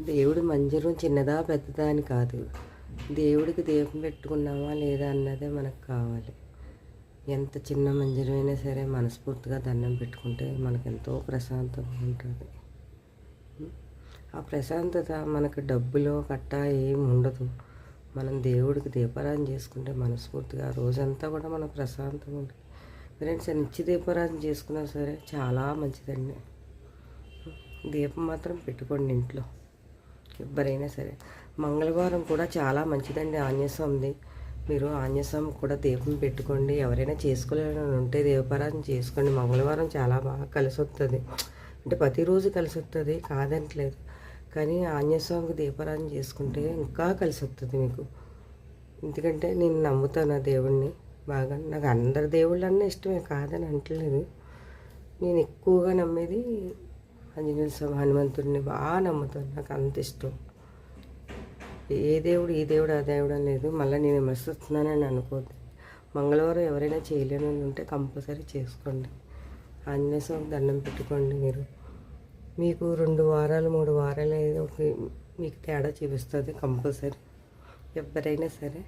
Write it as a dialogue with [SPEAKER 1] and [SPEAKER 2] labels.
[SPEAKER 1] దేవుడి మందిరం చిన్నదా పెద్దదా అని కాదు, దేవుడికి దీపం పెట్టుకున్నామా లేదా అన్నదే మనకు కావాలి. ఎంత చిన్న మందిరమైనా సరే మనస్ఫూర్తిగా దండం పెట్టుకుంటే మనకెంతో ప్రశాంతంగా ఉంటుంది. ఆ ప్రశాంతత మనకు డబ్బులో కట్టా ఏమి ఉండదు. మనం దేవుడికి దీపారాధన చేసుకుంటే మనస్ఫూర్తిగా రోజంతా కూడా మనం ప్రశాంతంగా ఉంటుంది. ఫ్రెండ్స్, నిత్య దీపారాధన చేసుకున్నా సరే చాలా మంచిదండి. దీపం మాత్రం పెట్టుకోండి ఇంట్లో ఎవరైనా సరే. మంగళవారం కూడా చాలా మంచిదండి ఆంజనేయస్వామిది. మీరు ఆంజనేయస్వామి కూడా దీపం పెట్టుకోండి. ఎవరైనా చేసుకోలేని ఉంటే దీపారాధన చేసుకోండి. మంగళవారం చాలా బాగా కలిసి వస్తుంది. అంటే ప్రతిరోజు కలిసి వస్తుంది కాదంటలేదు, కానీ ఆంజనేయస్వామికి దీపారాధన చేసుకుంటే ఇంకా కలిసి వస్తుంది మీకు. ఎందుకంటే నేను నమ్ముతాను ఆ దేవుణ్ణి బాగా. నాకు అందరి దేవుళ్ళన్నా ఇష్టమే కాదని అంటలేదు. నేను ఎక్కువగా నమ్మేది ఆంజనేయ స్వామి, హనుమంతుడిని బాగా నమ్ముతాను. నాకు అంత ఇష్టం. ఏ దేవుడు ఈ దేవుడు ఆ దేవుడు అని లేదు. మళ్ళీ నేను విమర్శిస్తున్నానని అనుకోద్దు. మంగళవారం ఎవరైనా చేయలేని ఉంటే కంపల్సరీ చేసుకోండి. ఆంజనేయ స్వామి దండం పెట్టుకోండి. మీకు 2 వారాలు 3 వారాలు ఏదో మీకు తేడా చూపిస్తుంది కంపల్సరీ ఎవరైనా సరే.